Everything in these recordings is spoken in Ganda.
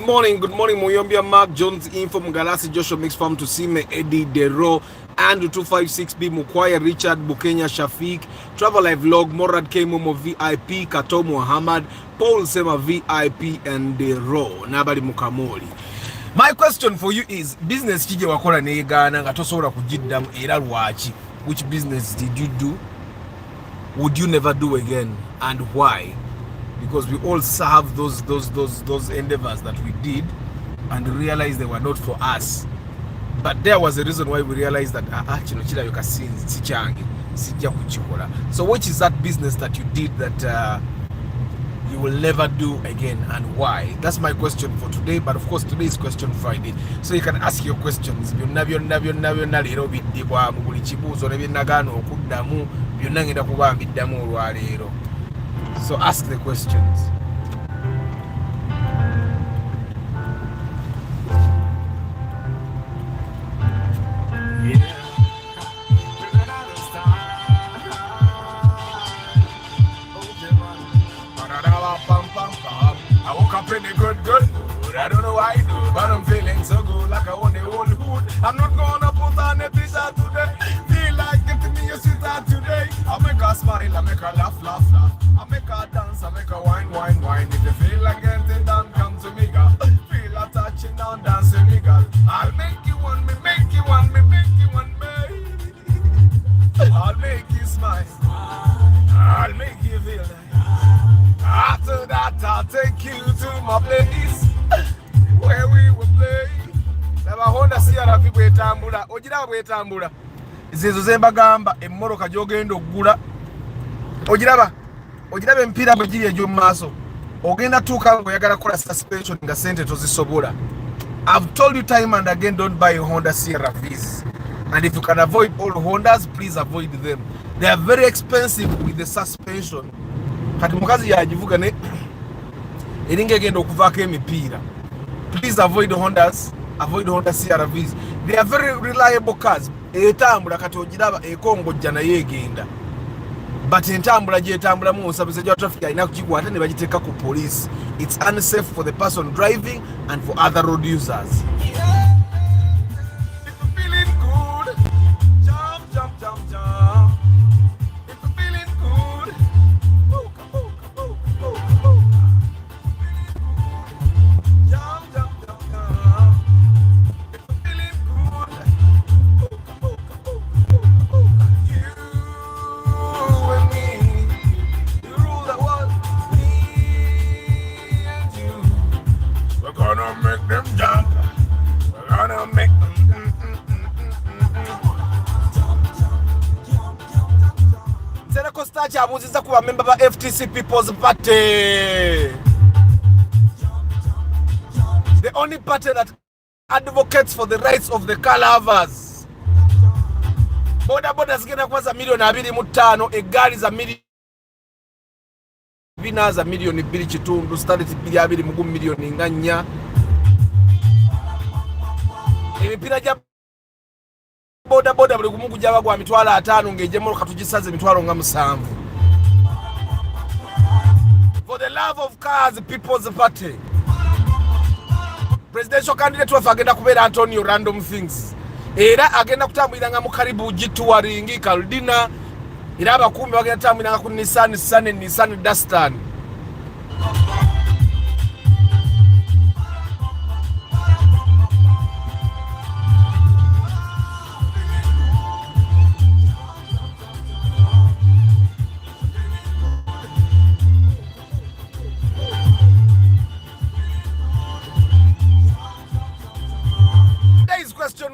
morning, Muyombia Mark Jones in from Galasi, Joshua Mix Farm to Sime, Eddie Dero, Andrew 256B, Mukwaya, Richard, Bukenya, Shafiq, Travel Live Log, Morad K Momo VIP, Kato Muhammad, Paul Sema VIP, and Dero, Nabali Mukamoli. My question for you is, business kije wakola ne Uganda nga tosobola kujiddamu era lwaki? Which business did you do? Would you never do again, and why? Because we all have those endeavors that we did and realized they were not for us. But there was a reason why we realized that actually so which is that business that you did that you will never do again, and why? That's my question for today. But of course today is question Friday, so you can ask your questions. So ask the questions. Yeah. I woke up in a good mood. I don't know why I do, but I'm feeling so good, like I want the whole hood. I'm not gonna put on a t-shirt today. Feel like getting me a sweetheart today. I make her smile, I make her laugh. I make her dance, I make her wine. If you feel like getting down, come to me, girl. Feel like touching down, dancing, me, girl. I'll make you want me, make you want me. I'll make you smile. I'll make you feel like. After that, I'll take you to my place where we will play. Honda siara vipo etambula. Ojira bwetambula. Zezo zembagamba emmoroka gyogenda okugula. Ojiraba empira bwegiri egyo maaso. Ogenda tuuka ngoyagala kola suspension nga sente tozisobola. I've told you time and again, don't buy Honda CR-Vs. And if you can avoid all Hondas, please avoid them. They are very expensive with the suspension. Kati mukazi yajivuga ne eringa egenda okuvaako emipiira. Please avoid Hondas, avoid Honda CR-Vs. They are very reliable cars. Etambula kati ogiraba ekongojja naye egenda. But entambula gyetambulamu osabiza gya traffic alina kugikwata ne bagiteeka ku police. It's unsafe for the person driving and for other road users. Abuzizza kuba member ba FTC People's Party. The only party that advocates for the rights of the car lovers. Boda zigenda kwa za milioni 25, egali za milioni bina za milioni 2 kitundu, standard 2 mu milioni nganya. Emipira gya boda buli gumu kujaba gwa mitwalo 5 ngejemo katugisaze mitwalo nga 7. For the love of cars, People's Party. Presidential candidate wa agenda kubeera Antonio Random Things. Era agenda kutambulira nga mu karibu G2 Caldina. Era abakumbi bagenda kutambulira nga ku Nissan Duster.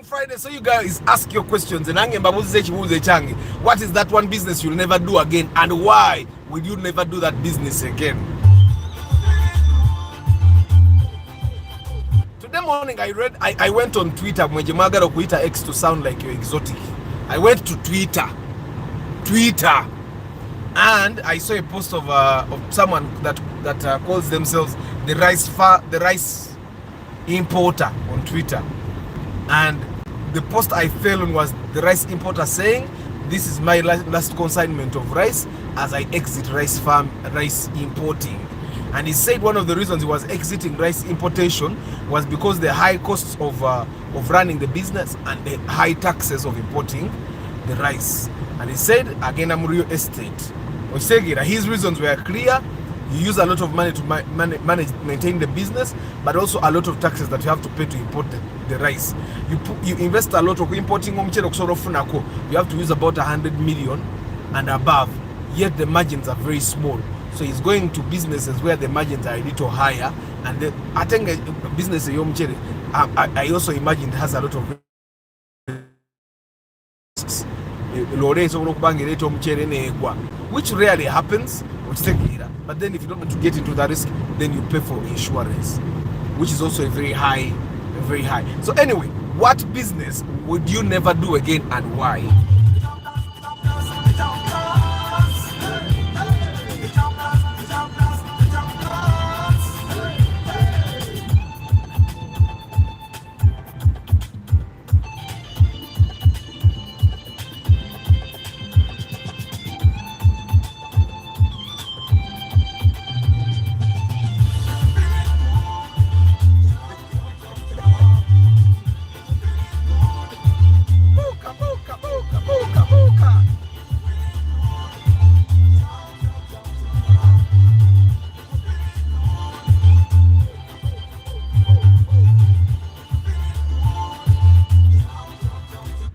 Friday, so you guys ask your questions and what is that one business you'll never do again, and why will you never do that business again? Today morning I went on Twitter. Mwejemagara kuita X to sound like you're exotic. I went to Twitter and I saw a post of someone that calls themselves the rice importer on Twitter. And the post I fell on was the rice importer saying, "This is my last consignment of rice as I exit rice importing." And he said one of the reasons he was exiting rice importation was because the high costs of running the business and the high taxes of importing the rice. And he said, again, I'm real estate. His reasons were clear. You use a lot of money to maintain the business, but also a lot of taxes that you have to pay to import the rice. You invest a lot of importing. You have to use about 100 million and above, yet the margins are very small. So he's going to businesses where the margins are a little higher, and I think a business I also imagine it has a lot of risks. Which rarely happens, but then if you don't want to get into that risk, then you pay for insurance, which is also very high. So anyway, what business would you never do again and why?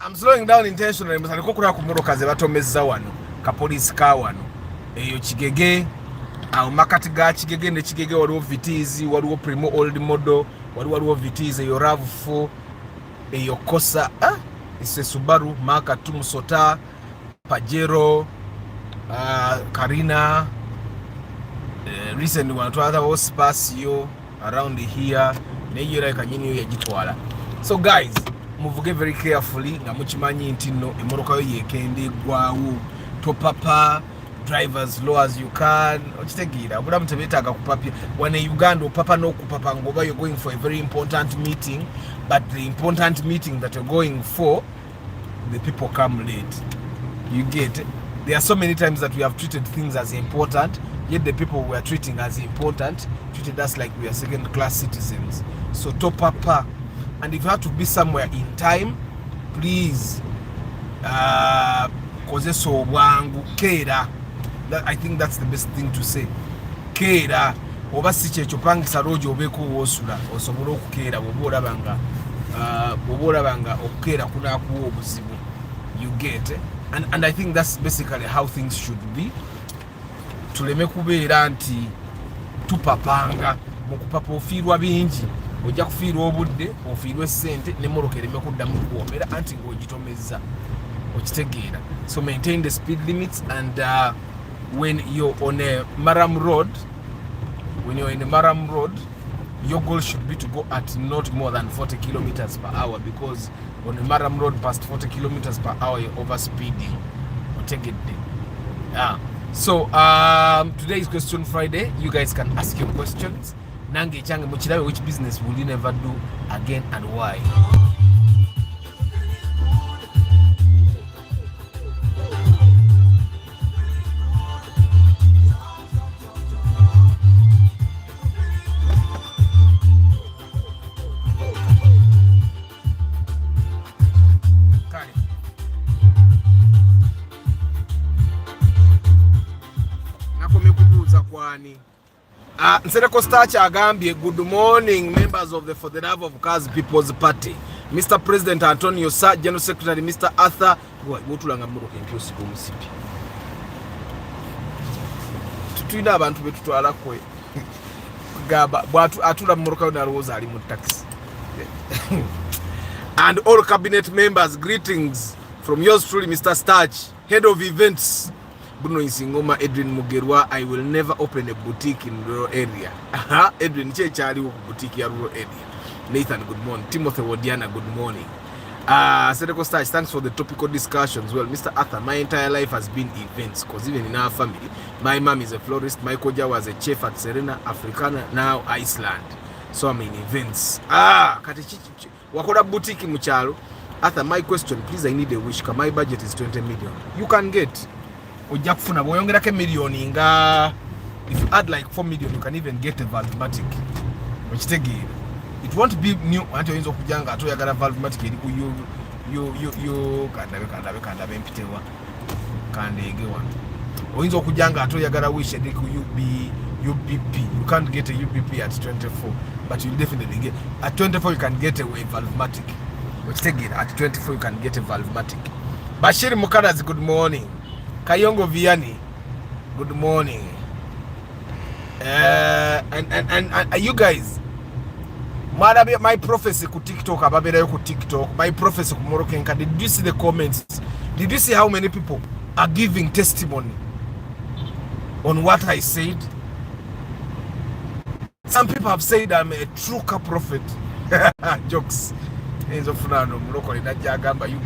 I'm slowing down intentionally. Msalikuwa kuna kumuroka ze batomeza wano ka police ka wano eyo Kigege au makati ga Kigege ne Kigege waliwo vitizi waliwo primo old model waliwo vitizi eyo RAV4 eyo Kosa ise Subaru Maka Tumusota Pajero Karina recently wanatwala wa Spacio around here neyo like kanyini yagitwala. So guys, muvuge very carefully nga mukimanyi nti no emoroka yo yekende gwawo topapa drive as low as you can okitegira bula mutebetaga kupapya wane Uganda opapa no kupapa ngoba you're going for a very important meeting, but the important meeting that you're going for, the people come late. You get it? There are so many times that we have treated things as important, yet the people we are treating as important treated us like we are second class citizens. So topapa. And if you have to be somewhere in time, please koze so wangu kera. I think that's the best thing to say. Kera oba siche chopangisa rojo obeko wosula osobola okukera bobola banga okukera kuna kuwo obuzibu. You get it? And I think that's basically how things should be. Tuleme kubeera nti tupapanga mukupapa ofirwa bingi. Ojja kufiirwa obudde ofiirwe sente ne moroka ereme kuddamu kuwoomera anti ng'ogitomeza okitegeera. So maintain the speed limits, and when you're on a Maram road, your goal should be to go at not more than 40 kilometers per hour, because on a Maram road past 40 kilometers per hour you're overspeeding. Take it there. So today is Question Friday. You guys can ask your questions. Nange change muchirawe, which business will you never do again and why? Nakomekubuza kwani Nsereko Stacha agambye, good morning members of the For the Love of Cars People's Party. Mr. President Antonio Sa, General Secretary Mr. Arthur wotulanga muroka empyosi kumusipi. Tutwina abantu betutwala kwe. Gaba bwatu atula muroka na roza ali mu taxi. And all cabinet members, greetings from yours truly Mr. Starch, head of events. Bruno Isingoma, Edwin Mugerwa. I will never open a boutique in rural area. Edwin Chechari boutique in rural area. Nathan, good morning. Timothy Wodiana, good morning. Sedeko Starch, thanks for the topical discussions. Well, Mr. Arthur, my entire life has been events, because even in our family, my mom is a florist. My koja was a chef at Serena Africana, now Iceland. So I'm in events. Wakoda boutique muchalo. Arthur, my question, please, I need a wish. My budget is 20 million. You can get. Ojja kufuna bwoyongerako emiliyoni nga If you add like 4 million, you can even get a Valvematic. Which again, it won't be new until you kujanga to yagala Valvematic you kandabe mpitewa kandege one. Oyinza okujanga ato yagala wish ku UBP. You can't get a UBP at 24, but you definitely get at 24. You can get a Valvematic. Which again, at 24 you can get a Valvematic. Bashir Mukadazi, good morning. Kayongo Vianney, good morning. And you guys, my prophecy ku TikTok, my prophecy ku Morokenka. Did you see the comments? Did you see how many people are giving testimony on what I said? Some people have said I'm a true prophet. Jokes. You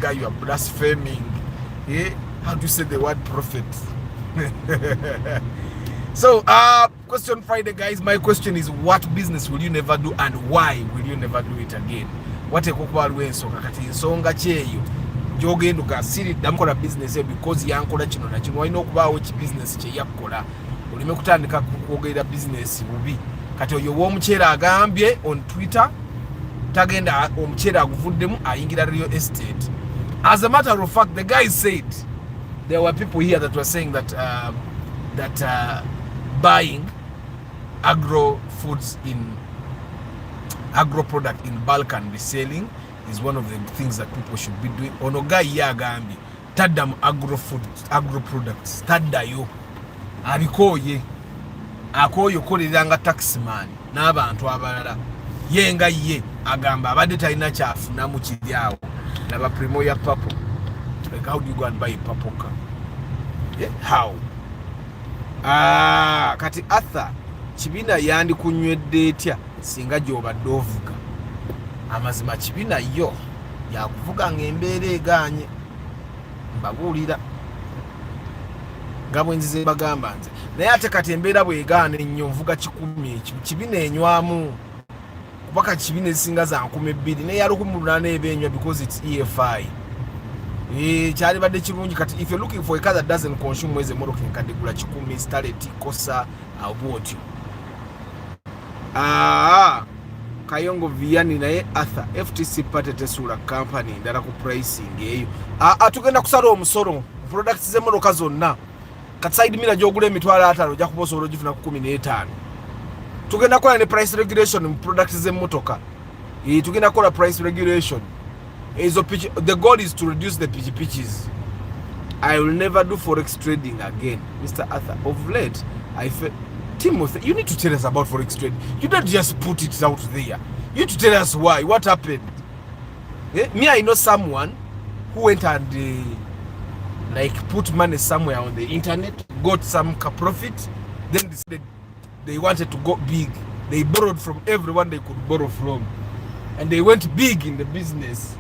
guys, you are blaspheming. How do you say the word prophet? So, question Friday, guys. My question is, what business will you never do, and why will you never do it again? What a kukwalwe nsonga kati songa cheyo jogendo ka siri damukola business because yankola kino na kino walina okubaawo ki business kye yakkola olime kutandika kwogerera business bubi kati oyo w'omukyera agambye on Twitter tagenda omukyera aguvuddemu ayingira real estate. As a matter of fact, the guy said there were people here that were saying that buying agro foods in agro product in bulk and reselling is one of the things that people should be doing. Ono guy yagambi tadam agro foods, agro products taddayo abikoye akoyo koliranga taxman n'abantu abalala yenga ye agamba abadde talina kyafuna mu kiryawo naba primo ya purple. Like, how do you go and buy a purple car? Yeah, how? Kati Arthur Kibina yandi kunywedde etya singa gy'obadde ovuga. Amazima Kibina yo yakuvuga ng'embeera eganye mbabuulira nga bwe nzize bagamba nze naye ate kati embeera bwegaana ennyo nvuga 10 ekyo Kibina enywamu kubaka Kibina ezisinga za 2,000 naye ya 1,800 ebenywa because it's EFI. Kyali badde kirungi kati if you're looking for a car that doesn't consume mweze motoka nkadde gula 10 starlet kosa abwotyo. Kayongo Vianney naye Arthur FTC pate tesula company ndala ku pricing eyo. Tugenda kusala omusoro products ze motoka zonna kati side mira gyogula emitwalo 5 ojja kuposa ologifuna ku 15. Tugenda kola ne price regulation mu products ze motoka. Tugenda kola price regulation. The goal is to reduce the pitches. I will never do forex trading again, Mr. Arthur. Of late, I feel Timothy, you need to tell us about forex trading. You don't just put it out there. You need to tell us why. What happened? Me, I know someone who went and like put money somewhere on the internet, got some profit, then decided they wanted to go big. They borrowed from everyone they could borrow from, and they went big in the business.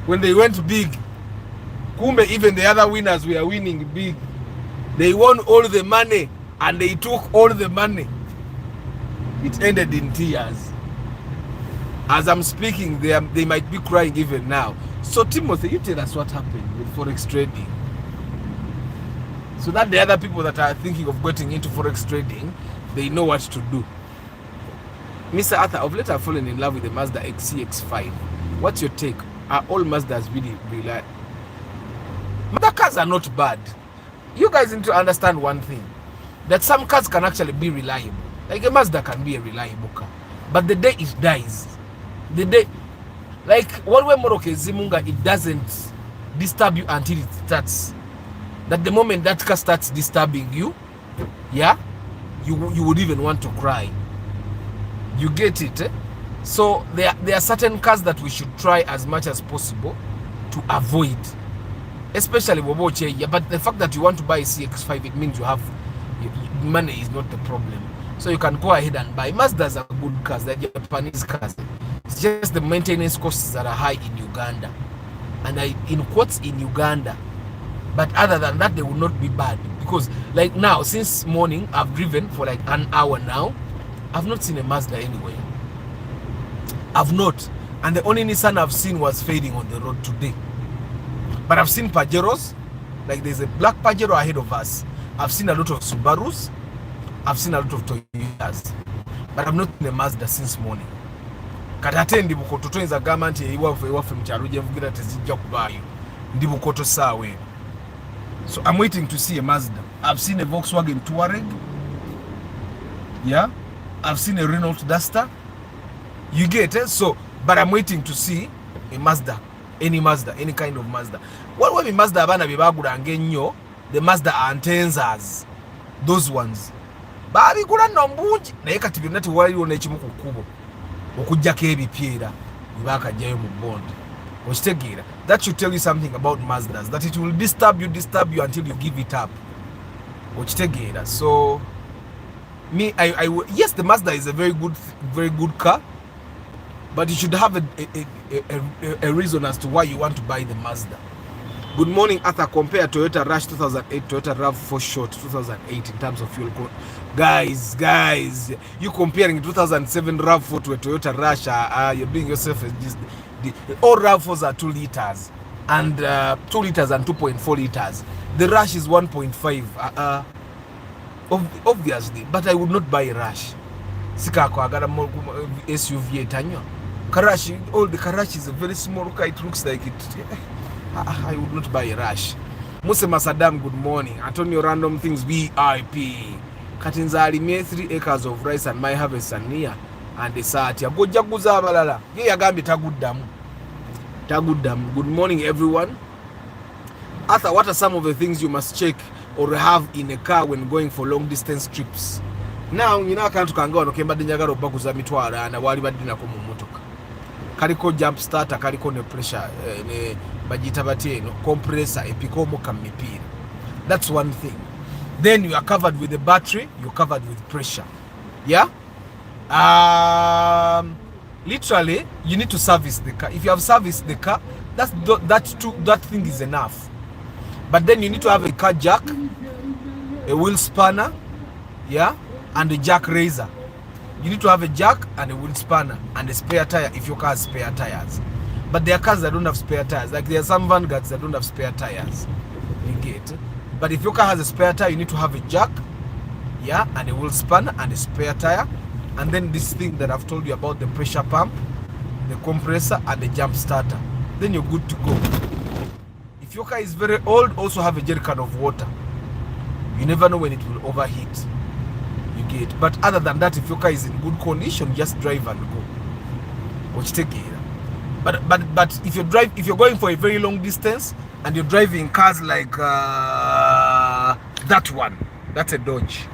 When they went big, kumbe even the other winners were winning big. They won all the money and they took all the money. It ended in tears. As I'm speaking, they might be crying even now. So Timothy, you tell us what happened with forex trading, so that the other people that are thinking of getting into forex trading, they know what to do. Mr. Arthur, of late I've fallen in love with the Mazda XCX5. What's your take? Are all Mazdas really reliable? Mazda cars are not bad. You guys need to understand one thing, that some cars can actually be reliable. Like a Mazda can be a reliable car, but the day it dies, the day, like one way Moroke Zimunga, it doesn't disturb you until it starts. That the moment that car starts disturbing you, yeah, you would even want to cry. You get it? Eh? So there are certain cars that we should try as much as possible to avoid, especially Woboche. But the fact that you want to buy a CX5, it means you have money is not the problem. So you can go ahead and buy. Mazdas are good cars, they're Japanese cars. It's just the maintenance costs that are high in Uganda, and in quotes in Uganda. But other than that, they will not be bad, because like now, since morning, I've driven for like an hour now. I've not seen a Mazda anywhere. I've not. And the only Nissan I've seen was fading on the road today. But I've seen Pajeros. Like there's a black Pajero ahead of us. I've seen a lot of Subarus. I've seen a lot of Toyotas, but I've not seen a Mazda since morning. Katate ndi bukoto toyinza gamba nti ewaffe mu kyalo gye nvugira tezijja kubaayo, ndi bukoto saawe. So I'm waiting to see a Mazda. I've seen a Volkswagen Touareg, yeah, I've seen a Renault Duster, you get it. So but I'm waiting to see a Mazda, any kind of Mazda. What when Mazda abana bebagula ngennyo, the Mazda Antenzas, those ones babigula nombungi naye kati byonna tewaliwo n'ekimu ku kkubo okujjako ebipyera bibakajjayo mu bondi okitegeera. That should tell you something about Mazdas, that it will disturb you until you give it up okitegeera. So me, yes, the Mazda is a very good car, but you should have a reason as to why you want to buy the Mazda. Good morning, Arthur. Compare Toyota Rush 2008, Toyota RAV4 Short 2008 in terms of fuel. Guys, you comparing 2007 RAV4 to a Toyota Rush, you're doing yourself all RAV4s are 2 liters and 2 liters and 2.4 liters. The Rush is 1.5. Obviously, but I would not buy a Rush. Sikako agara SUV etanyo. Karashi, all the Karashi is a very small car. It looks like it. I would not buy a Rush. Musema Saddam, good morning. Antonio Random Things VIP. Katinzali me 3 acres of rice and my harvest and near and the Satya. Go jaguza balala. Ye yagambi taguddamu. Good morning, everyone. Arthur, what are some of the things you must check or have in a car when going for long distance trips? Now, you know, akantu kanga wano kembadde njagala okubaguza mitwalo na wali badinako mu motoka. Kaliko jump starter, kaliko ne pressure, ne bagita bateno, compressor, epikomo kamipira. That's one thing. Then you are covered with the battery, you're covered with pressure. Yeah? Literally, you need to service the car. If you have serviced the car, that thing is enough. But then you need to have a car jack, a wheel spanner, yeah, and a jack raiser. You need to have a jack and a wheel spanner and a spare tire if your car has spare tires. But there are cars that don't have spare tires. Like there are some Vanguards that don't have spare tires. You get it? But if your car has a spare tire, you need to have a jack, yeah, and a wheel spanner and a spare tire. And then this thing that I've told you about, the pressure pump, the compressor, and the jump starter. Then you're good to go. If your car is very old, also have a jerrycan of water. You never know when it will overheat. You get. But other than that, if your car is in good condition, just drive and go. Which take it. But if you're going for a very long distance and you're driving cars like that one, that's a Dodge.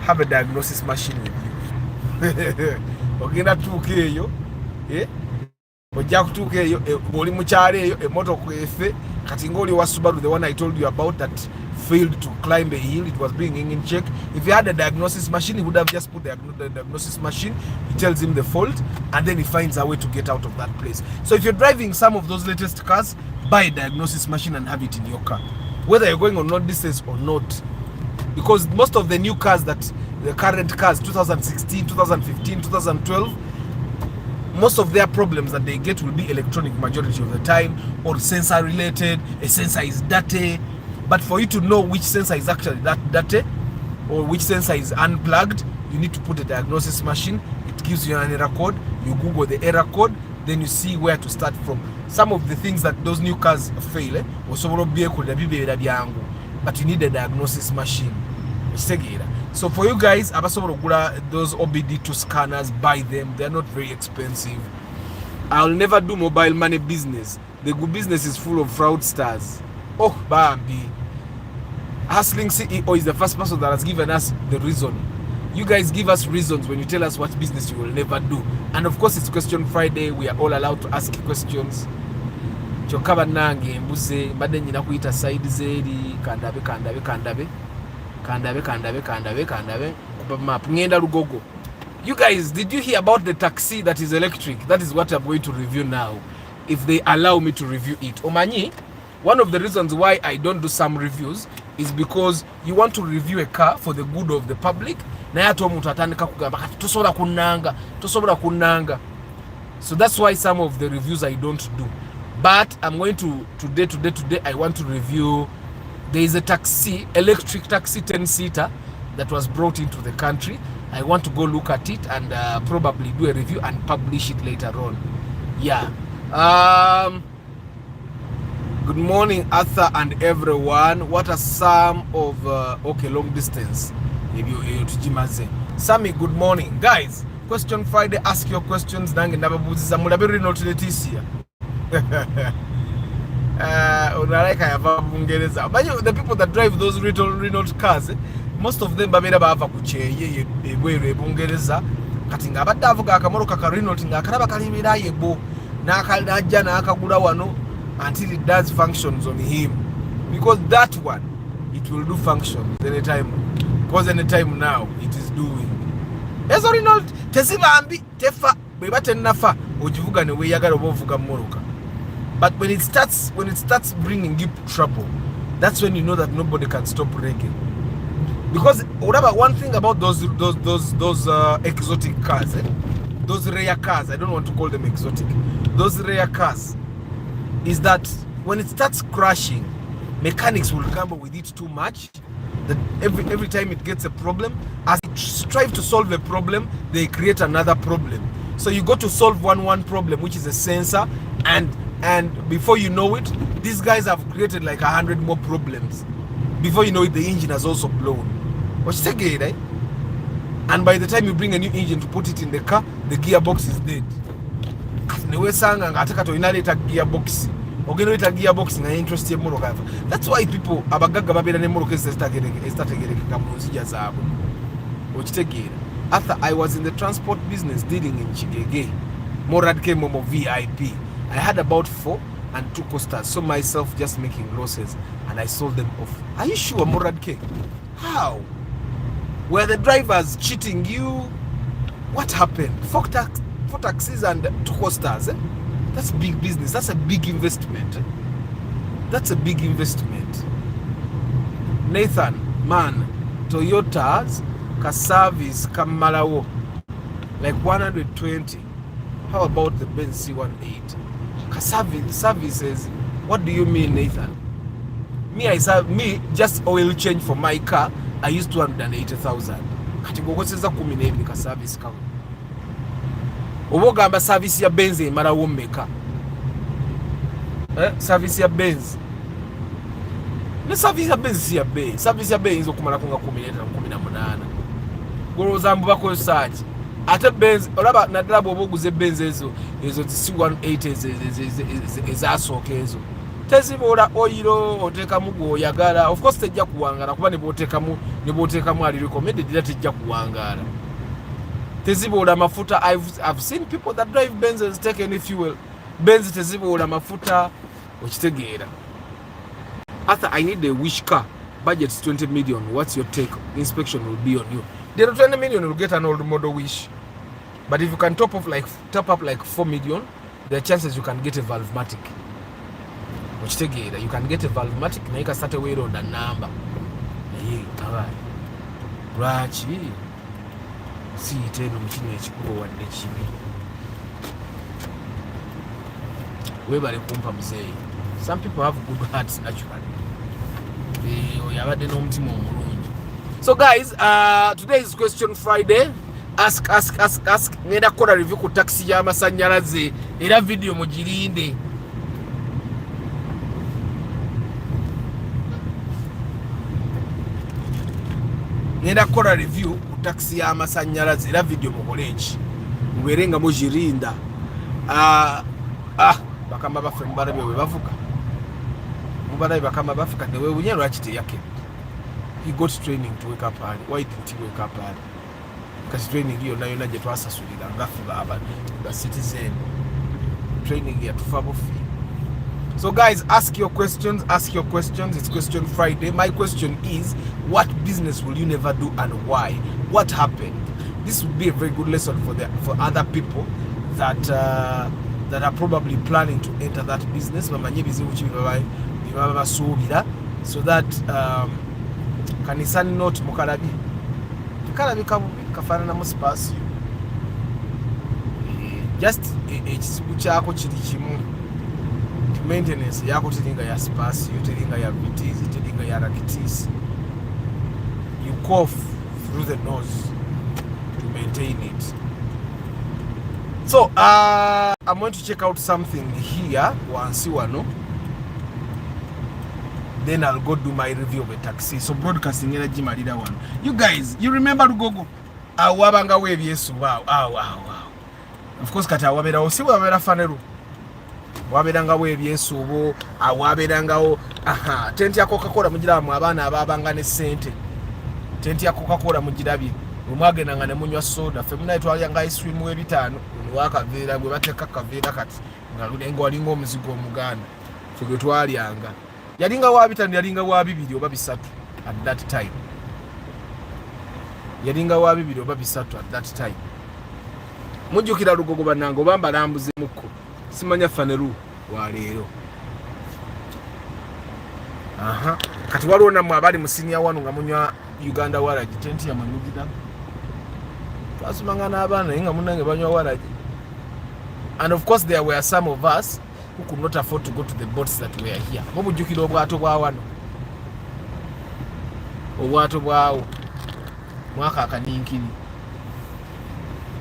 Have a diagnosis machine with you. Okay, that 2K yo, yeah. Ojja kutuuka eyo oli mukyalo eyo emotoka efe kati ng'oli wa Subaru, the one I told you about that failed to climb a hill, it was being in check. If he had a diagnosis machine, he would have just put the diagnosis machine, he tells him the fault, and then he finds a way to get out of that place. So if you're driving some of those latest cars, buy a diagnosis machine and have it in your car, whether you're going on long distance or not. Because most of the new cars, that the current cars, 2016, 2015, 2012, most of their problems that they get will be electronic majority of the time, or sensor related. A sensor is dirty, but for you to know which sensor is actually that dirty or which sensor is unplugged, you need to put a diagnosis machine. It gives you an error code. You Google the error code, then you see where to start from. Some of the things that those new cars fail, but you need a diagnosis machine. So for you guys, those OBD2 scanners, buy them. They're not very expensive. I'll never do mobile money business. The good business is full of fraudsters. Oh, Bambi. Hustling CEO is the first person that has given us the reason. You guys give us reasons when you tell us what business you will never do. And of course, it's Question Friday. We are all allowed to ask questions. Chokaba nange mbuze mbadde nyina kuyita side zeri kandabe kuba map ngenda Lugogo. You guys, did you hear about the taxi that is electric? That is what I'm going to review now, if they allow me to review it. Omanyi, one of the reasons why I don't do some reviews is because you want to review a car for the good of the public. Naye ate omuntu atandika kugamba kati tosobola kunanga. So that's why some of the reviews I don't do. But I'm going to today I want to review. There is a taxi, electric taxi 10-seater that was brought into the country. I want to go look at it and probably do a review and publish it later on. Yeah. Good morning, Arthur and everyone. What are some of okay, long distance? Sammy, good morning, guys. Question Friday. Ask your questions. Nange ndababuziza mulabiri not Leticia. Unalika yava Bungereza. But the people that drive those Renault cars, most of them babera bava kucheye ebwere Bungereza. Kati nga abadde avuga akamoroka ka Renault nga akalaba kalimira yebo n'akalajja n'akagula wano until it does functions on him, because that one it will do functions anytime, because anytime now it is doing. Ezo Renault tezibambi tefa bweba tenafa ojivuga ne weyagala obuvuga moroka. But when it starts bringing you trouble, that's when you know that nobody can stop reggae. Because whatever, one thing about those exotic cars, those rare cars, I don't want to call them exotic, those rare cars, is that when it starts crashing, mechanics will gamble with it too much. That every time it gets a problem, as it strive to solve a problem, they create another problem. So you go to solve one problem, which is a sensor, and before you know it, these guys have created like 100 more problems. Before you know it, the engine has also blown. What's the gate, eh? And by the time you bring a new engine to put it in the car, the gearbox is dead. Gearbox. That's why people after I was in the transport business dealing in Chigege, Moradke Momo VIP. I had about 4 and 2 coasters, so myself just making losses, and I sold them off. Are you sure, Moradke? How? Were the drivers cheating you? What happened? 4 taxis and 2 coasters. That's big business. That's a big investment. That's a big investment. Nathan, man, Toyotas ka service Kamalawo like 120. How about the Benz C18? Ka services. What do you mean, Nathan? Me just oil change for my car. I used 280,000. Kati gogoseza 12 ka service ka. Obogamba service ya Benz emara wommeka. Service ya Benz. Ne service ya Benz ya Benz. Service ya Benz okumala kunga 17 na 18. Goroza mbu bakosaje. Ate Benz olaba nadala bobuguze Benz ezo C180 ezasooka ezo. Tezibola oilo oteka mugo oyagala. Of course tejja kuwangala kuba ne botekamu ali recommended that tejja kuwangala. Tezibola mafuta. I've seen people that drive Benzes take any fuel. Benz tezibola mafuta okitegeera. After I need a wish car. Budget's 20 million. What's your take? Inspection will be on you. The 20 million will get an old model wish. But if you can top up like 4 million, there are chances you can get a Valvematic. Okitegeera, you can get a Valvematic na you can start away on the number. Lwaki siyite eno mu kino ekikubo wadde kibi. Webale kumpa muzeeyi. Some people have good hearts naturally. Oyabadde n'omutima omulungi. So guys, today is question Friday. Ask. Ngenda kukola review ku taxi y'amasannyalaze era video mugirinde. Ngenda kukola review ku taxi y'amasannyalaze era video mukoleeki. Mubeere nga mugirinda. Bakama baffe mubalabye bwe bavuga. Mubalabye bakama baffe kadde weewunya lwaki teyake. He got training to wake up early. Why didn't he wake up early? Because training yonna gye twasasulira ngaffe ba citizen. Training yatufa bufi. So guys, ask your questions. It's question Friday. My question is, what business will you never do and why? What happened? This would be a very good lesson for other people that are probably planning to enter that business. So that kanisani not mukalabi. Kalabi kafanana mu space. Just ekizibu kyako kiri kimu. Maintenance yako telinga ya space, telinga ya BTs, telinga ya rakitis. You cough through the nose to maintain it. So I'm going to check out something here once you know. Then I'll go do my review of a taxi. So broadcasting energy malida one. You guys, you remember Lugogo? Awabanga wave yesu. Wow. Of course kata awabera o si wabera faneru. Wabedanga wave yesu bo awabedanga o tenti ya Coca-Cola mujira mu abana ababanga ne sente. Tenti ya Coca-Cola mujirabye. Umwagenda ngane munywa soda. Femuna etwalya ice cream we bitano. Waka vera gwe bateka kavera kati. Ngaludengo walingo omuzigo omuganda. Fugwe twalyanga. Yalinga wa bitano yalinga wa bibiri oba bisatu at that time. Yalinga wa bibiri oba bisatu at that time. Mujjukira Lugogo banango bamba lambuzi muko. Simanya faneru wa leero. Kati waliwo namwe abali mu senior wano nga munywa Uganda waraji tenti ya manugida. Twasumanga n'abaana nga munange banywa waraji. And of course there were some of us who could not afford to go to the boats that were here. Mubujjukira obwato bwa wano. Obwato bwawo. Mwaka akaninkiri.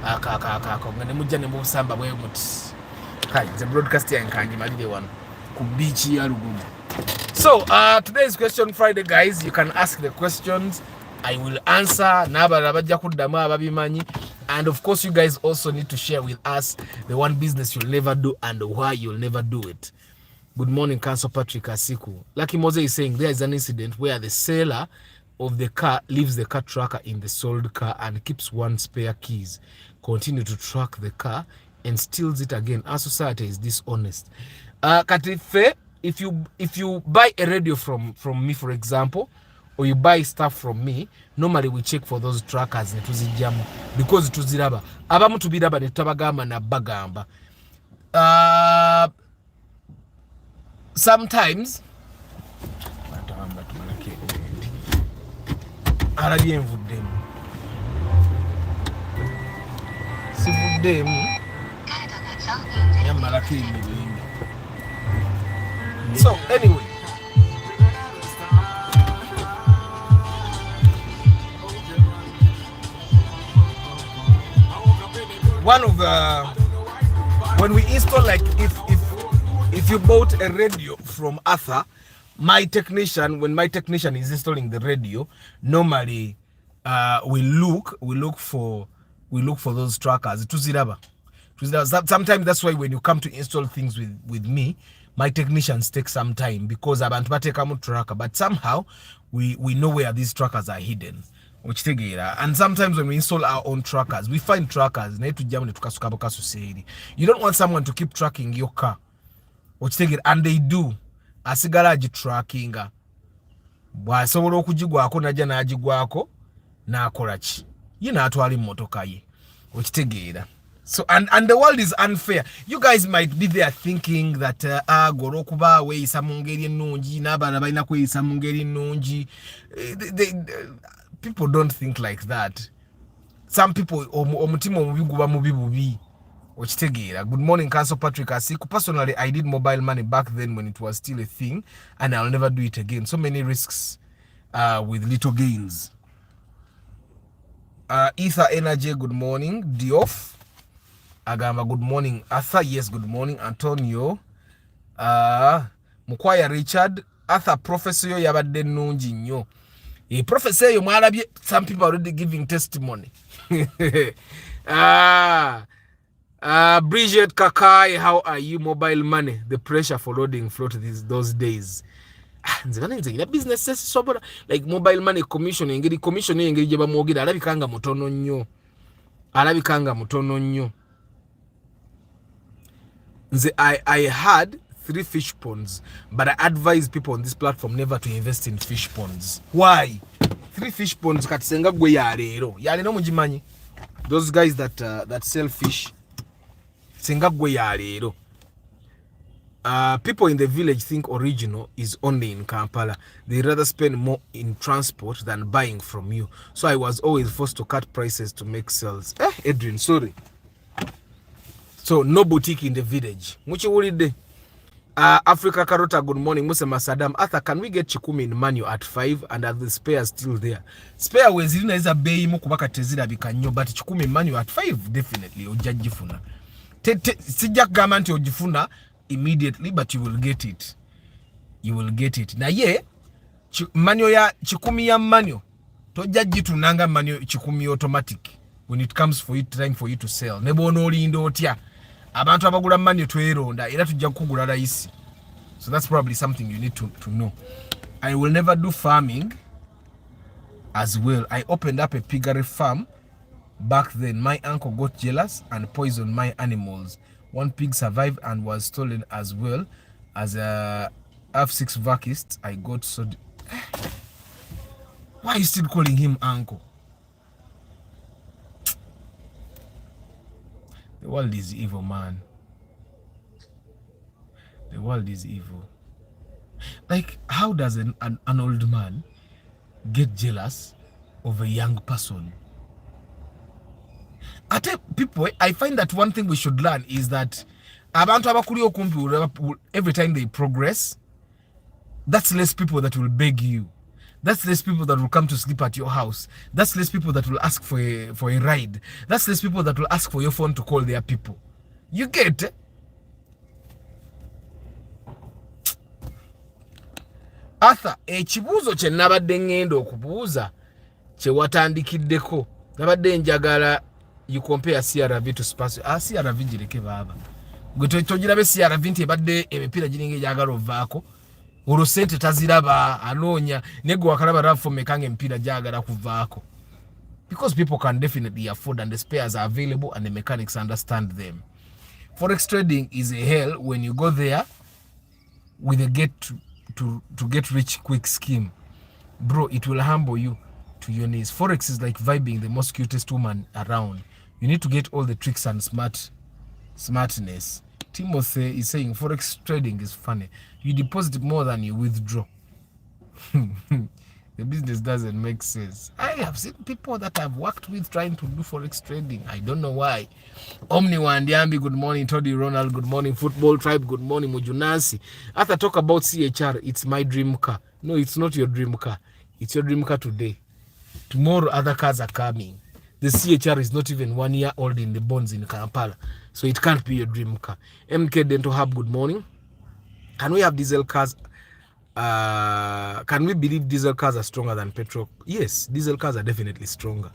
Akako ngane mujja ne musamba bwe muti. Kai, the broadcast yankangi malide wano ku beach ya Lugogo. So today's question Friday, guys. You can ask the questions, I will answer. Nabara bajja kuddamu ababimanyi. And of course you guys also need to share with us the one business you'll never do and why you'll never do it. Good morning, Council Patrick Asiku. Lucky Mose is saying there is an incident where the seller of the car leaves the car tracker in the sold car and keeps one spare keys, continue to track the car and steals it again. Our society is dishonest. Katife, if you buy a radio from me, for example, or you buy stuff from me, normally we check for those trackers netuzijjamu because tuziraba abamu tubiraba ne tabagamba na bagamba. Sometimes arabye nvuddemu sivuddemu yamalako emirembe. So anyway, one of the when we install, like if you bought a radio from Arthur, when my technician is installing the radio, normally we look for those trackers. Sometimes that's why when you come to install things with me, my technicians take some time because abantu batekamu tracker, but somehow we know where these trackers are hidden. And sometimes when we install our own trackers, we find trackers. You don't want someone to keep tracking your car. And they do. Asigaraji tracking. Bwasobola okugigwako najja n'agigwako n'akolachi. Yina atwali motoka ye. Okitegeera. So and the world is unfair. You guys might be there thinking that goro kuba weeyisa mu ngeri ennungi n'abaana balina kweyisa mu ngeri ennungi. People don't think like that. Some people omutima omubi guba mubi bubi. Okitegeera. Good morning, Council Patrick Asiku. Personally, I did mobile money back then when it was still a thing, and I'll never do it again. So many risks with little gains. Ether Energy, good morning. Diof Agamba, good morning. Arthur, yes, good morning. Antonio Mukwaya Richard, Arthur, professor yabadde nnungi nnyo. Professor yo mwalabye, some people are already giving testimony. Bridget Kakai, how are you? Mobile money, the pressure for loading float those days. Business like mobile money commission engeri gye bamwogera alabikanga mutono nnyo. I had 3 fish ponds, but I advise people on this platform never to invest in fish ponds. Why? 3 fish ponds kati senga gwe ya leero mugimanyi, those guys that sell fish senga gwe ya leero. People in the village think original is only in Kampala. They rather spend more in transport than buying from you. So I was always forced to cut prices to make sales. Edwin, sorry. So no boutique in the village. Muchi wulidde. Africa Karota, good morning. Musema Saddam. Arthur, can we get Chikumi in manual at 5 and are the spares still there? Spare wezirina is a bay mukubaka tezira bikanyo, but Chikumi in manual at 5, definitely. Ojajifuna. Sijak gamanti ojifuna immediately, but you will get it. You will get it. Na ye, manual ya Chikumi ya manual. Tojajitu nanga manual Chikumi automatic. When it comes for it, time for you to sell. Nebo no lindo otia. Abantu abagula manual tweronda era tujja kugula raisi. So that's probably something you need to know. I will never do farming as well. I opened up a piggery farm back then. My uncle got jealous and poisoned my animals. One pig survived and was stolen as well. As a F6 vacuist, I got so... Why are you still calling him uncle? The world is evil, man. The world is evil. Like, how does an old man get jealous of a young person? I tell people, I find that one thing we should learn is that every time they progress, that's less people that will beg you. That's less people that will come to sleep at your house. That's less people that will ask for a ride. That's less people that will ask for your phone to call their people. You get? Arthur, ekibuuzo kye nabadde ngenda okubuuza kye watandikiddeko nabadde njagala you compare CRV to Space. CRV gireke baaba. Gwe togirabe CRV nti ebadde emipiira giringa egyagala ovaako. Olwo sente taziraba anoonya nego wakalaba rafo mekanga emipiira gyagala kuvaako. Because people can definitely afford and the spares are available and the mechanics understand them. Forex trading is a hell when you go there with a to get rich quick scheme. Bro, it will humble you to your knees. Forex is like vibing the most cutest woman around. You need to get all the tricks and smartness. Timothy is saying Forex trading is funny. You deposit more than you withdraw. The business doesn't make sense. I have seen people that I've worked with trying to do Forex trading. I don't know why. Omni Wandiambi, good morning. Toddy Ronald, good morning. Football Tribe, good morning. Mujunasi. After I talk about CHR, it's my dream car. No, it's not your dream car. It's your dream car today. Tomorrow, other cars are coming. The CHR is not even 1 year old in the bonds in Kampala. So it can't be your dream car. MK Dental Hub, good morning. Can we have diesel cars? Can we believe diesel cars are stronger than petrol? Yes, diesel cars are definitely stronger.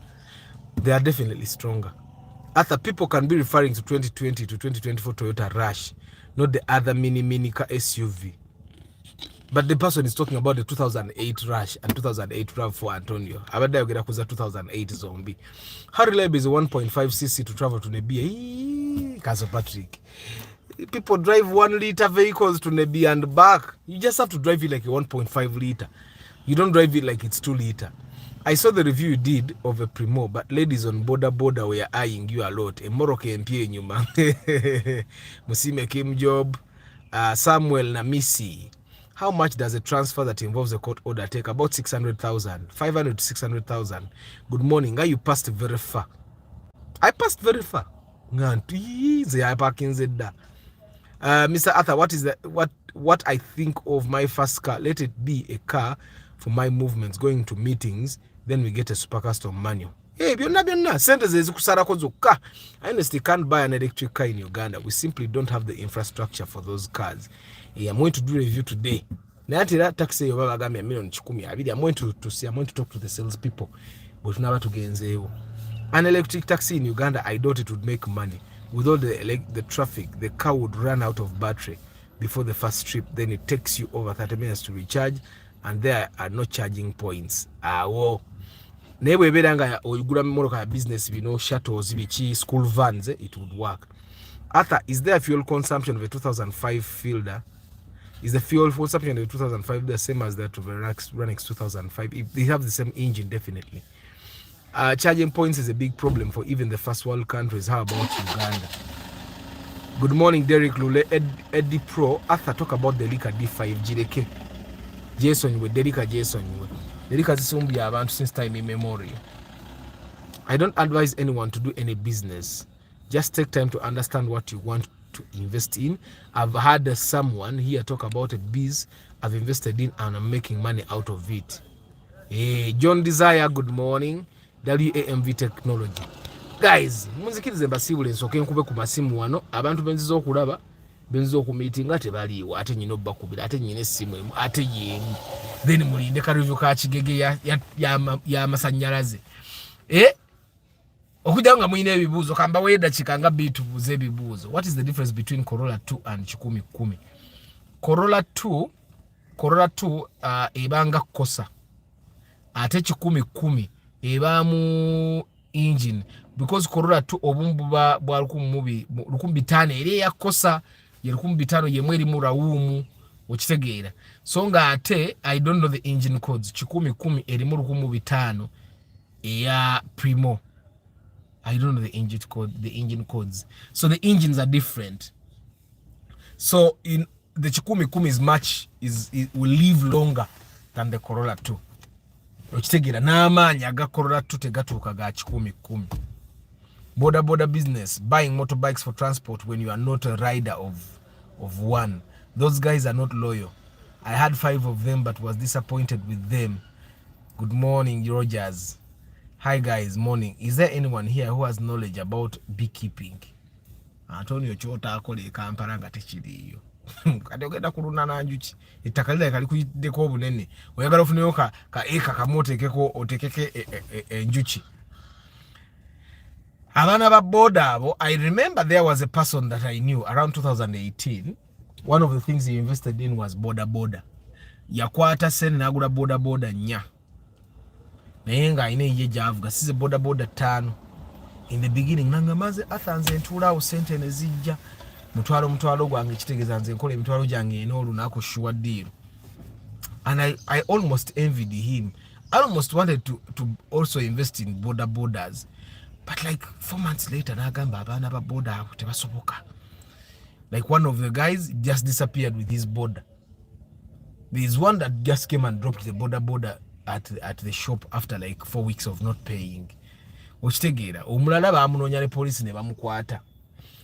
They are definitely stronger. Other people can be referring to 2020 to 2024 Toyota Rush, not the other mini car SUV. But the person is talking about the 2008 Rush and 2008 RAV4 Antonio. Abada yogera kuza 2008 Zombie. How reliable is a 1.5cc to travel to Nebia? Castle Patrick. People drive 1 liter vehicles to Nebia and back. You just have to drive it like a 1.5 liter. You don't drive it like it's 2 liter. I saw the review you did of a Primo, but ladies on border were eyeing you a lot. A Morocco MP nyuma. Musime Kim Job, Samuel Namisi. How much does a transfer that involves a court order take? About 600,000, 500 to 600,000. Good morning. You passed very far. I passed very far. Mr. Arthur, what I think of my first car? Let it be a car for my movements, going to meetings. Then we get a super custom manual. Hey, I honestly can't buy an electric car in Uganda. We simply don't have the infrastructure for those cars. Yeah, I'm going to do a review today. I'm going to see. I'm going to talk to the salespeople. But never to get an electric taxi in Uganda. I doubt it would make money. With all the traffic, the car would run out of battery before the first trip. Then it takes you over 30 minutes to recharge, and there are no charging points. Never bedanga oyugura mmoroka business shuttles school vans, it would work. Arthur, is there a fuel consumption of a 2005 Fielder? Is the fuel consumption of a 2005 the same as that of a Renix 2005? If they have the same engine, definitely. Charging points is a big problem for even the first world countries. How about Uganda? Good morning, Derek Lule, Eddie Pro. Arthur, talk about the Lika D5 GDK. Jason, with Derika Jason. Derika Zisumbi abantu since time immemorial. I don't advise anyone to do any business. Just take time to understand what you want to invest in. I've had someone here talk about a biz I've invested in and I'm making money out of it. Hey, John Desire, good morning. WAMV Technology. Guys, munzikirize mbasibule nsooke nkube ku masimu wano abantu benziza okulaba benziza okumiitinga tebaliiwo ate nyina obbakubira ate nyina essimu emu ate yeemu then mulinde karevyo ka kigege y'amasannyalaze okujja nga mulina ebibuuzo kamba weedakika nga bitubuuza ebibuuzo. What is the difference between Corolla 2 and Kikumi Kumi? Corolla 2 ebanga kosa ate Kikumi Kumi ebamu engine because Corolla 2 obumbu bwa 1500 eri yakosa ye 1500 yemwe eri mu rawumu okitegeera so nga ate I don't know the engine codes. Kikumi Kumi eri mu 1500 eya primo. I don't know the engine codes. So the engines are different. So in the Kikumi Kumi will live longer than the Corolla 2. Okitegeera n'amaanyi aga Corolla 2 tegatuuka ga Kikumi Kumi. Border business, buying motorbikes for transport when you are not a rider of one. Those guys are not loyal. I had 5 of them but was disappointed with them. Good morning, Rogers. Hi guys, morning. Is there anyone here who has knowledge about beekeeping? Antonio Chota akole Kampala nga tekiriyo. Kati ogenda kuluna na njuki. Ettaka lira kali kuyiddeko obunene. Oyagala ofuneyo ka eka kamotekeko otekeke enjuki. Abaana ba boda abo, I remember there was a person that I knew around 2018. One of the things he invested in was boda. Yakwata sene nagula boda nya. Naye nga ayina ye gyavuga size boda 5 in the beginning nanga maze athanze ntulaawo sente ne zijja mutwalo gwange kitegeeza nze nkola emitwalo gyange eno olunaku sure deal. And I almost envied him. I almost wanted to also invest in borders, but like 4 months later nagamba abaana ba boda abo tebasoboka. Like one of the guys just disappeared with his border. There is one that just came and dropped the border at the shop after like 4 weeks of not paying. Okitegeera omulala baamunoonya ne police ne bamukwata.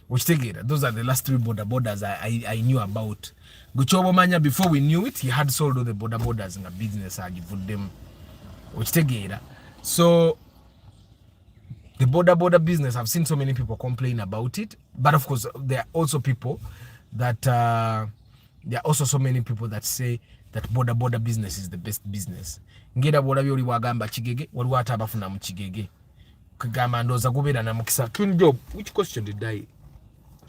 Okitegeera those are the last 3 borders I knew about. Guchobomanya before we knew it he had sold all the borders in a business agivuddemu. Okitegeera so the border business, I've seen so many people complain about it, but of course there are also people that there are also so many people that say that border business is the best business. Ngenda boda byoli wagamba kigege waliwo atabafuna mu kigege kugamba ndoza gubera na mukisa. Twin Job, which question did I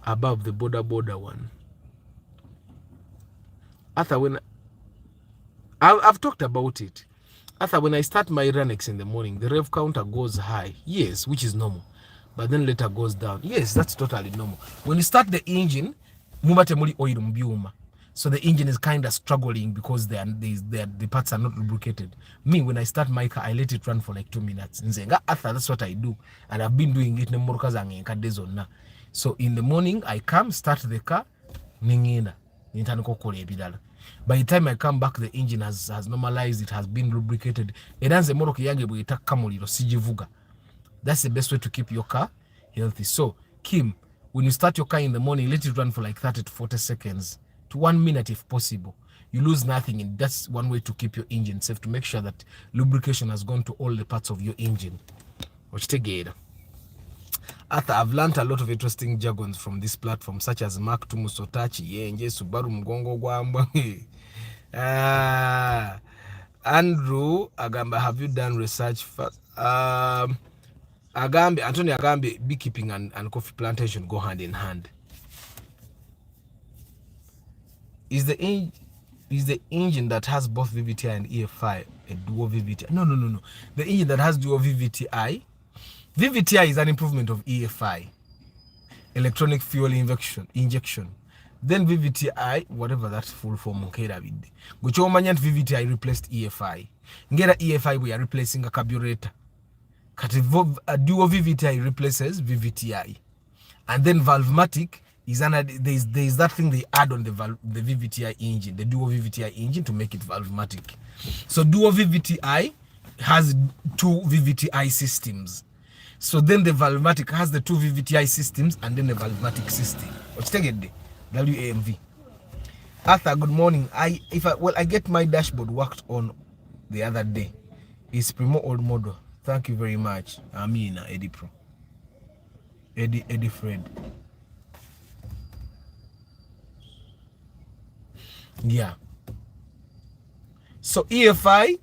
above the border one? Arthur, when I've talked about it. Arthur, when I start my Runex in the morning, the rev counter goes high. Yes, which is normal. But then later goes down. Yes, that's totally normal. When you start the engine, mubate muli oil mbyuma. So the engine is kind of struggling because the parts are not lubricated. Me, when I start my car, I let it run for like 2 minutes. Nzenga Arthur, that's what I do. And I've been doing it. So in the morning, I come, start the car, ningina. By the time I come back, the engine has normalized, it has been lubricated. That's the best way to keep your car healthy. So, Kim, when you start your car in the morning, let it run for like 30 to 40 seconds to 1 minute if possible. You lose nothing, and that's one way to keep your engine safe, to make sure that lubrication has gone to all the parts of your engine. Arthur, I've learned a lot of interesting jargons from this platform, such as Mark Tumusotachi, Yenje, Subaru Mgongo Gwamba. Andrew Agamba, have you done research first? Anthony Agambe, beekeeping and coffee plantation go hand in hand. Is the engine that has both VVTi and EFI a dual VVTi? No. The engine that has dual VVTi is an improvement of EFI, electronic fuel injection. Then VVTi, whatever that full form nkera bidde. Guchomanya nti VVTi replaced EFI. Ngera EFI we are replacing a carburetor. Kati a dual VVTi replaces VVTi. And then Valvematic is there's that thing they add on the VVTi engine, the dual VVTi engine, to make it Valvematic. So dual VVTi has 2 VVTi systems. So then the Valvematic has the two VVTI systems and then the Valvematic system. What's take it? WAMV. Arthur, good morning. I get my dashboard worked on the other day. It's Primo old model. Thank you very much. Amina, Eddie Pro. Eddie Fred. Yeah. So EFI,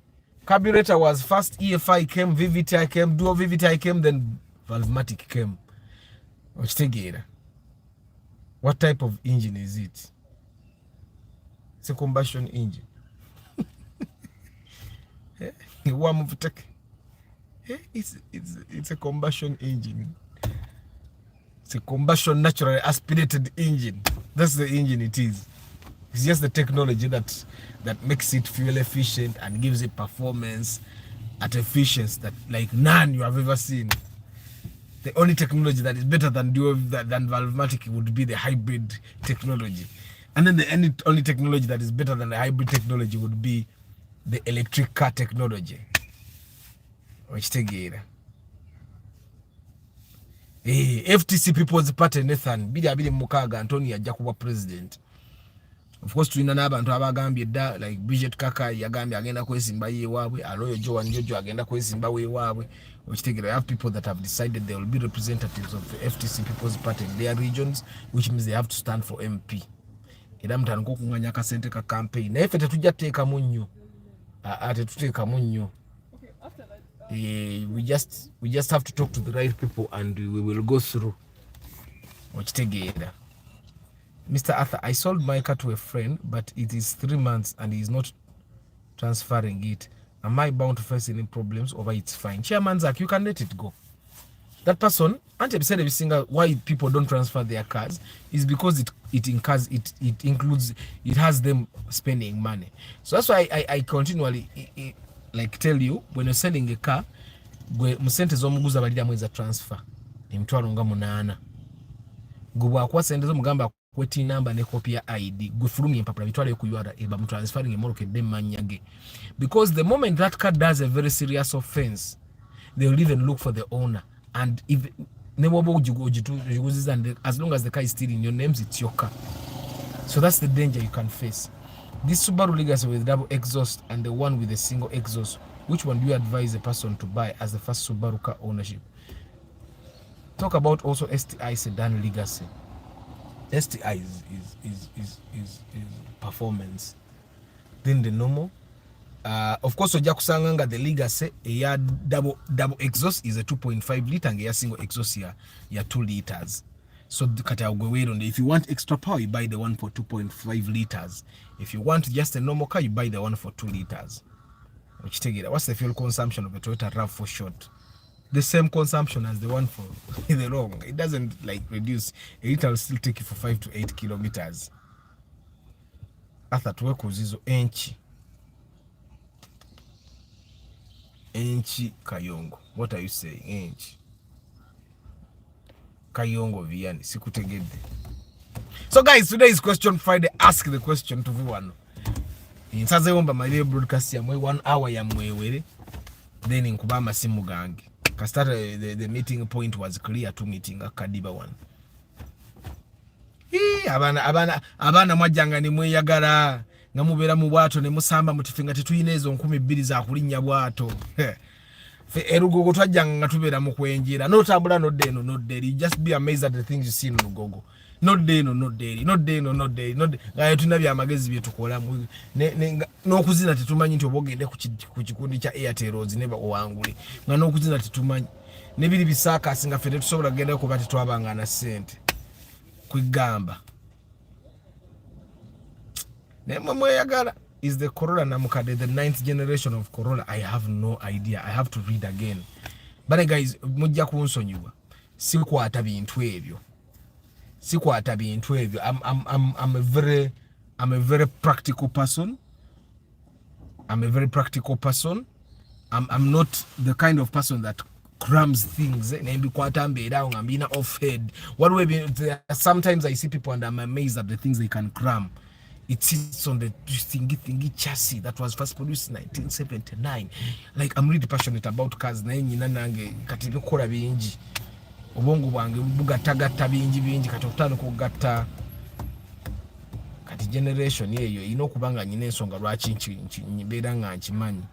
carburetor was first, EFI came, VVTI came, dual VVTI came, then Valvematic came. What type of engine is it? It's a combustion engine. It's a combustion engine. It's a combustion naturally aspirated engine. That's the engine it is. It's just the technology that makes it fuel efficient and gives it performance at efficiency that like none you have ever seen. The only technology that is better than Valvematic would be the hybrid technology. And then the only technology that is better than the hybrid technology would be the electric car technology. Which together. FTC People's Party Nathan Bidi Mukaga Anthony Jakuba president. Of course tulina n'abantu abagambye dda like Bridget Kaka yagambye agenda kwesimba yewaabwe, Aloyo Joe and Jojo agenda kwesimba wewaabwe. Which take it, I have people that have decided they will be representatives of the FTC People's Party in their regions, which means they have to stand for MP. Era mutandika okunganya akasente ka campaign. Naye ffe tetujja teeka munnyo. Tetuteeka munnyo. We just have to talk to the right people and we will go through. Okitegeera. Mr. Arthur, I sold my car to a friend, but it is 3 months and he is not transferring it. Am I bound to face any problems or it's fine? Chairman Zach, you can let it go. That person, Auntie said every single why people don't transfer their cars is because it has them spending money. So that's why I continually like tell you when you're selling a car, musente zomuguza balira mweza transfer. Emitwalo nga 8. Gubwa kwa sente zomugamba kweti number ne copy ya ID gufulumye empapula bitwale ku URL eba transferring emoroke de manyage. Because the moment that car does a very serious offense, they will even look for the owner. And if as long as the car is still in your names, it's your car. So that's the danger you can face. This Subaru Legacy with double exhaust and the one with a single exhaust, which one do you advise a person to buy as the first Subaru car ownership? Talk about also STI sedan Legacy. STI is performance. Then the normal. Of course, ojja kusanganga the Legacy ya double exhaust is a 2.5 liter and ya single exhaust ya 2 liters. So kati agwe if you want extra power, you buy the one for 2.5 liters. If you want just a normal car, you buy the one for 2 liters. Which take it. What's the fuel consumption of a Toyota RAV4 short? The same consumption as the one for the long. It doesn't like reduce. A liter will still take you for 5 to 8 kilometers. After to work with Enchi Kayongo. What are you saying? Enchi Kayongo Vianney. Sikutegede. So guys, today is question Friday. Ask the question to everyone. In Sazewomba my video broadcast ya 1 hour ya mwewere. Then in Kubama simu gangi. Kastata the meeting point was clear to meeting a Kadiba one. Abana mwajanga ni mweyagala. Namubera mu bwato ne musamba mutifinga tetuyina ezo 12 za kulinnya bwato. Fe erugogo twajjanga tubera mu kwenjira. No tambula no deno no deri. Just be amazed at the things you see in Rugogo. No deno no deri. No deno no deri. No gaye tunabya amagezi bye tukola mu no kuzina tetumanyi nti obogende ku kikundi cha Airtel Roads neba owangule. Nga no kuzina tetumanyi. Ne bili bisaka singa fete tusobola genda ko bati twabanga na sente. Kwigamba. Yagara is the Corolla Namukade, the 9th generation of Corolla. I have no idea. I have to read again. But guys, mujja kunsonyiwa. Sikwata bintu ebyo. I'm a very practical person. I'm not the kind of person that crams things. Sometimes I see people and I'm amazed at the things they can cram. It sits on the thingy chassis that was first produced in 1979. Like, I'm really passionate about cars. Na nyina nange kati bikola bingi. Obongo bwange bugatagatta bingi kati okutandika okugatta kati generation yeyo ino okubanga nyina ensonga lwaki mbeera nga nkimanyi.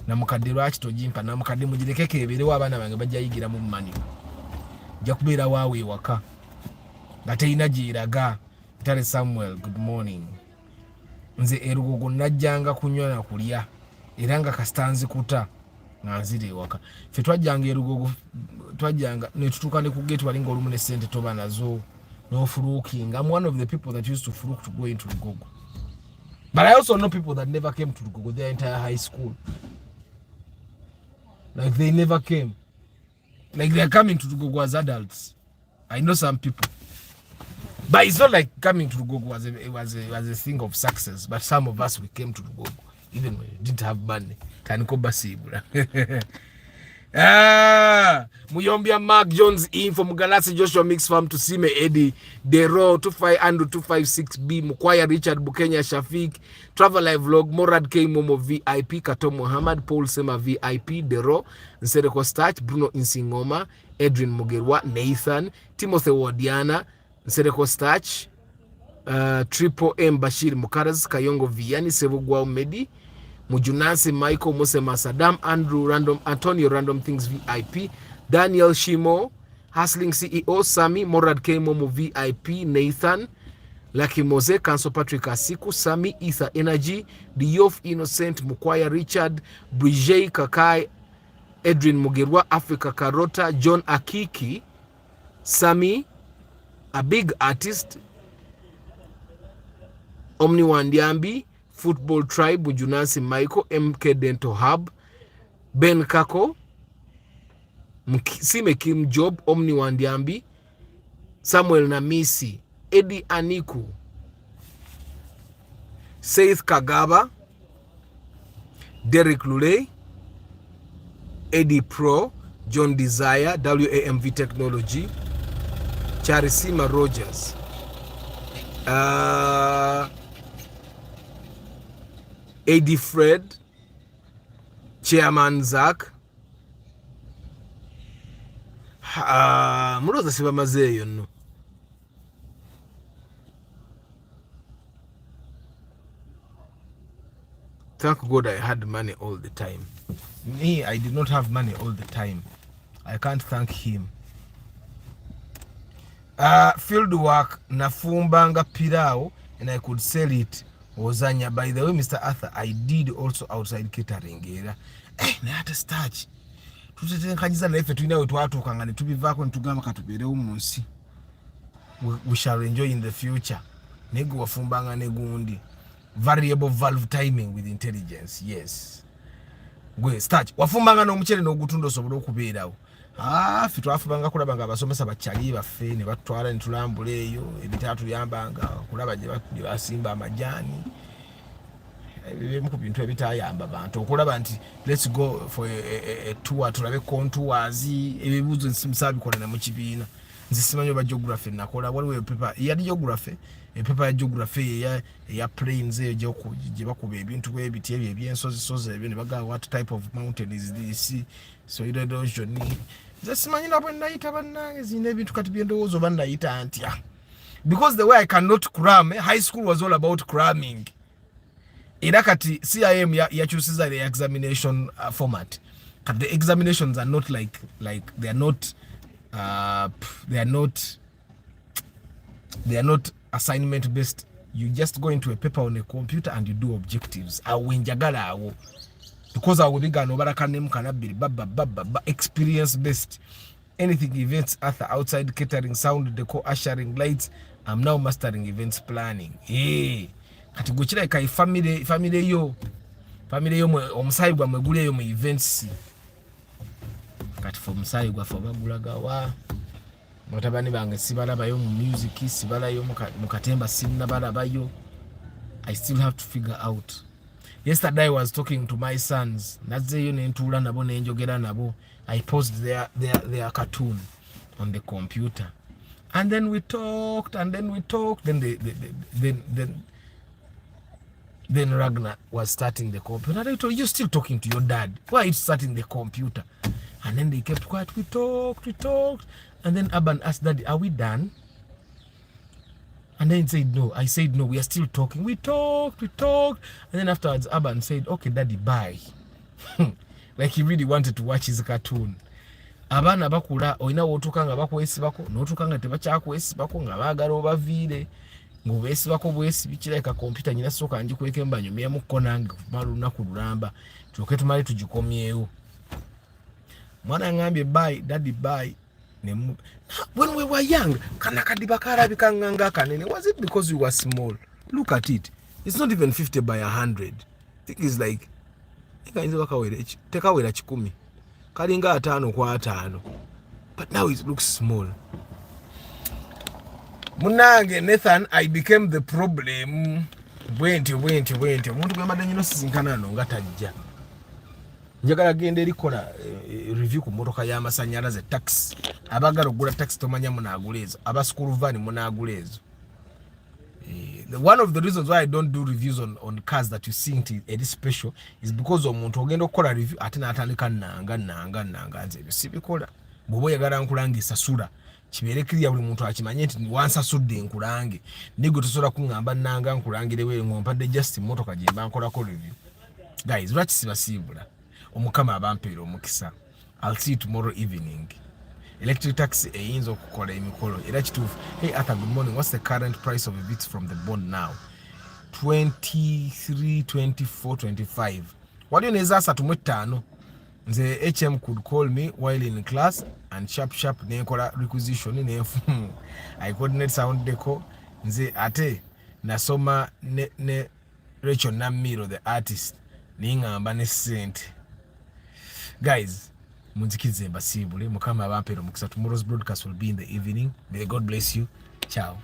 Namukadde lwaki togimpa namukadde mugirekeko ebeerewo abaana bange bajja yigira mu mani. Jja kubeera waawe ewaka nga terina gyeraga. Tale Samuel, good morning. Nze erugogo najjanga kunywa na kulya era nga kastanzi kuta nga nzire ewaka. Ffe twajjanga erugogo twajjanga ne tutuuka ne ku gate walinga olumu ne ssente toba nazo n'ofuluuking. I'm one of the people that used to fluke to go into Rugogo. But I also know people that never came to Rugogo their entire high school. Like they never came. Like they're coming to Rugogo as adults. I know some people. But it's not like coming to Rugogo was a thing of success. But some of us, we came to Rugogo even when we didn't have money. Tanikoba Sibura. Muyombia Mark Jones in from Galasi Joshua Mix Farm to Sime Eddie Dero 256B Mukwaya Richard Bukenya Shafik Travel Live Vlog Morad K Momo VIP Kato Muhammad Paul Sema VIP Dero Nsereko Stach Bruno Insingoma Edwin Mugerwa Nathan Timothy Wadiana Nsereko Stach Triple M Bashir Mukaraz Kayongo Viani Sebugwa Medi Mujunansi Michael Musema Saddam Andrew Random Antonio Random Things VIP Daniel Shimo Hustling CEO Sami Morad K Momo VIP Nathan Lucky Mose Council Patrick Asiku Sami Ether Energy Diof Innocent Mukwaya Richard Brijay Kakai Edwin Mugerwa Africa Karota John Akiki Sami a big artist Omni Wandiambi Football Tribe Mujunansi Michael MK Dental Hub Ben Kako Sime Kim Job Omni Wandiambi Samuel Namisi Eddie Aniku Seith Kagaba Derek Lule Eddie Pro John Desire WAMV Technology Charisima Rogers Eddie Fred Chairman Zach muloza siba mazeeyo no thank God I had money all the time. Me, I did not have money all the time. I can't thank him. Field work nafumbanga pirao and I could sell it ozanya. By the way, Mr. Arthur, I did also outside catering era. Na hata starch tutetenkanyiza na ife tuina wetu watu kangani tubivako ntugama katubere umunsi. We shall enjoy in the future. Nego wafumbanga negundi. Variable valve timing with intelligence. Yes. Gwe starch wafumbanga no mchele no gutundo sobola okubeerawo. Fitu afubanga kulabanga abasomesa bachali baffe ne batwala ntulambule eyo ebitatu yambanga kulaba je basimba amajani ebimu ku bintu ebitayamba bantu okulaba nti let's go for a tour tulabe contours ebibuzo nsimusabi kola na mu kibiina nzisimanyo ba geography nakola waliwo paper ya geography paper ya geography ya plains eyo je bakuba ebintu ebiti ebyensozi ebyo ne baga what type of mountain is this so you don't know zesimanyina bwe nayita bannange zine ebintu kati byendowoozo bannayita antya because the way I cannot cram high school was all about cramming era kati CIM yakyusiza the examination format kati the examinations are not like they are not assignment based. You just go into a paper on a computer and you do objectives awenjagala awo because I will be gano barakanem kanabiri baba experience based anything events outside catering sound deco ushering lights. I'm now mastering events planning. Kati gochira kai family yo omusayi gwa mwegule yo mu events kati for musayi gwa for bagulaga wa mutabani bange sibalaba yo mu music sibala yo mu katemba sinna balaba yo. I still have to figure out. Yesterday I was talking to my sons. Nazeyo nentula nabo nenjogera nabo. I posted their cartoon on the computer. And then we talked. Then Then Ragnar was starting the computer. And I told you, you're still talking to your dad. Why are you starting the computer? And then they kept quiet. We talked. And then Aban asked Daddy, are we done? And then he said no. I said no, we are still talking. We talked. And then afterwards, Aban said, okay, Daddy, bye. Like he really wanted to watch his cartoon. Abana bakula oyina wotuka nga bakwesibako notuka nga tebakyakwesibako nga baagala obaviire ng'obeesibako bwesibi kireka kompyuta nyina sooka ngikweka embanyumyemukko nange kumala olunaku lulamba tuloke tumale tugikomyewo. Mwana ngambye bye daddy bye. When we were young, kana kadiba karabika nganga kanene. Was it because we were small? Look at it. It's not even 50 by 100. I think it's like take away the chikumi. Kalinga atano kwa atano. But now it looks small. Munange Nathan, I became the problem. Wenti. Omuntu gwe mbadde nyino sisinkana no nga tajja. Njagala genda erikola review ku motoka y'amasannyalaze taxi. Abagala okugula taxi tomanya munaagula ezo. Aba school van munaagula ezo. One of the reasons why I don't do reviews on cars that you see in special is because omuntu ogenda okukola review ate n'atandika nanga nze ebyo sibikola. Bw'oba oyagala nkulangisa sula kibeere kiriya buli muntu akimanye nti wansasudde nkulange nigwe tosobola kuŋŋamba nanga nkulangirewo ng'ompadde just motoka gye mba nkolako review. Guys, lwaki sibasiibula? Omukama abampeera omukisa. I'll see you tomorrow evening. Electric taxi eyinza okukola emikolo era kituufu. Hey Arthur, good morning. What's the current price of a bit from the bond now? 23, 24, 25. Waliyo neza 35. Nze HM could call me while in class and sharp nenkola requisition nenfumu. I coordinate sound deco. Nze ate nasoma ne Rachel Namiro the artist. Ningamba ne sente. Guys, munzikize mbasiibule mukama abampeera omukisa. Tomorrow's broadcast will be in the evening. May God bless you. Ciao.